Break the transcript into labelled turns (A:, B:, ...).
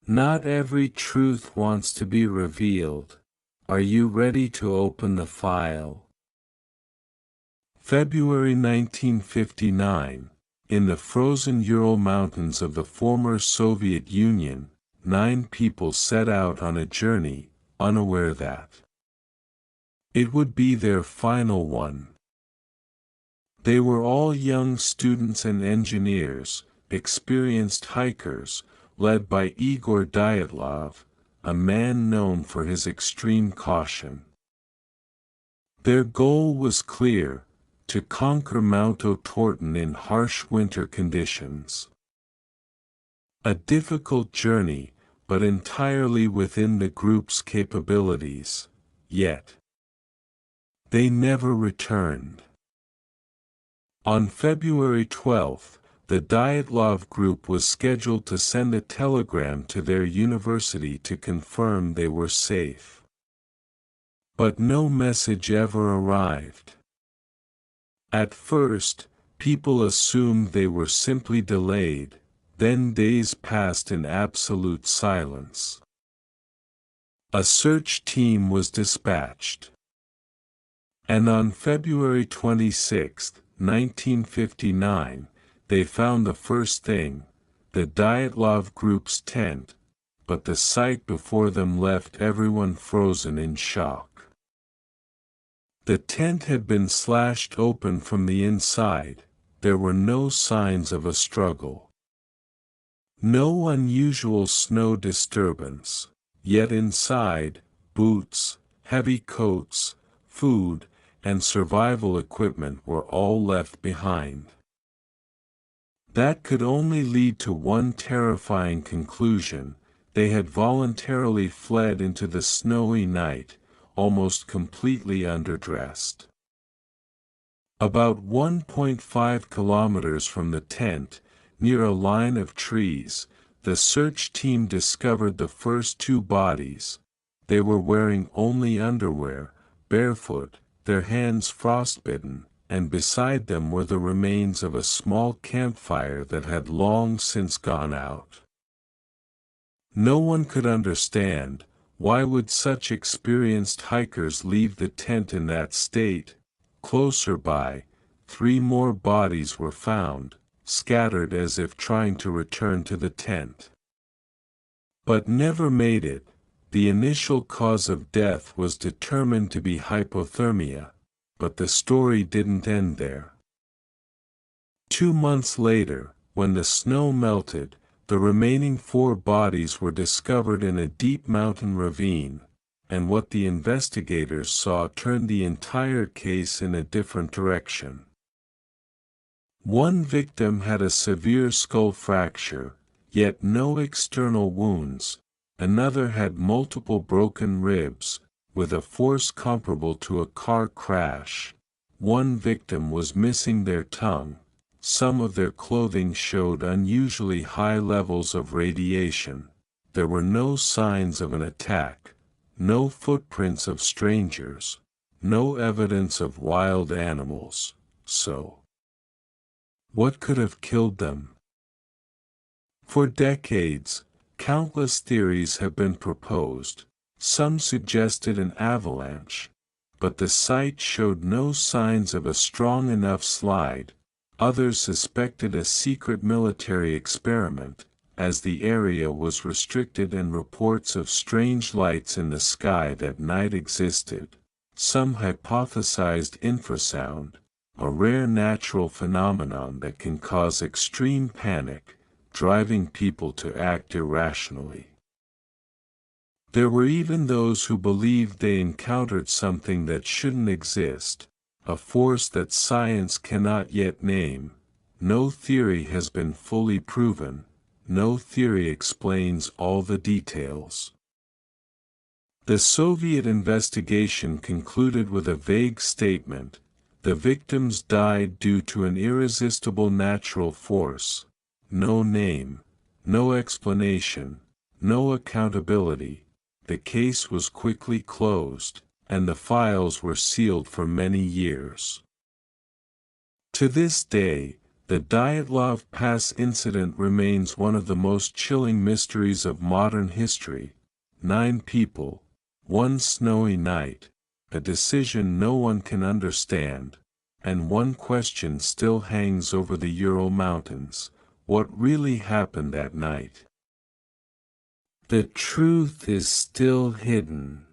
A: Not every truth wants to be revealed. Are you ready to open the file? February 1959. In the frozen Ural Mountains of the former Soviet Union, 9 people set out on a journey, unaware that it would be their final one. They were all young students and engineers, experienced hikers, led by Igor Dyatlov, a man known for his extreme caution. Their goal was clear: to conquer Mount Otorten in harsh winter conditions. A difficult journey, but entirely within the group's capabilities, yet they never returned. On February 12, the Dyatlov group was scheduled to send a telegram to their university to confirm they were safe. But no message ever arrived. At first, people assumed they were simply delayed, then days passed in absolute silence. A search team was dispatched. And on February 26, 1959, they found the first thing, the Dyatlov group's tent, but the sight before them left everyone frozen in shock. The tent had been slashed open from the inside. There were no signs of a struggle. No unusual snow disturbance, yet inside, boots, heavy coats, food, and survival equipment were all left behind. That could only lead to one terrifying conclusion: they had voluntarily fled into the snowy night, almost completely underdressed. About 1.5 kilometers from the tent, near a line of trees, the search team discovered the first 2 bodies. They were wearing only underwear, barefoot, their hands frostbitten, and beside them were the remains of a small campfire that had long since gone out. No one could understand, why would such experienced hikers leave the tent in that state? Closer by, 3 more bodies were found, scattered as if trying to return to the tent. But never made it. The initial cause of death was determined to be hypothermia, but the story didn't end there. 2 months later, when the snow melted, the remaining 4 bodies were discovered in a deep mountain ravine, and what the investigators saw turned the entire case in a different direction. One victim had a severe skull fracture, yet no external wounds. Another had multiple broken ribs, with a force comparable to a car crash. One victim was missing their tongue. Some of their clothing showed unusually high levels of radiation. There were no signs of an attack, no footprints of strangers, no evidence of wild animals. So, what could have killed them? For decades, countless theories have been proposed. Some suggested an avalanche, but the site showed no signs of a strong enough slide. Others suspected a secret military experiment, as the area was restricted and reports of strange lights in the sky that night existed. Some hypothesized infrasound, a rare natural phenomenon that can cause extreme panic, driving people to act irrationally. There were even those who believed they encountered something that shouldn't exist, a force that science cannot yet name. No theory has been fully proven, no theory explains all the details. The Soviet investigation concluded with a vague statement: the victims died due to an irresistible natural force. No name, no explanation, no accountability. The case was quickly closed, and the files were sealed for many years. To this day, The Dyatlov Pass incident remains one of the most chilling mysteries of modern history. 9 people, one snowy night, a decision no one can understand, and one question still hangs over the Ural Mountains: what really happened that night? The truth is still hidden.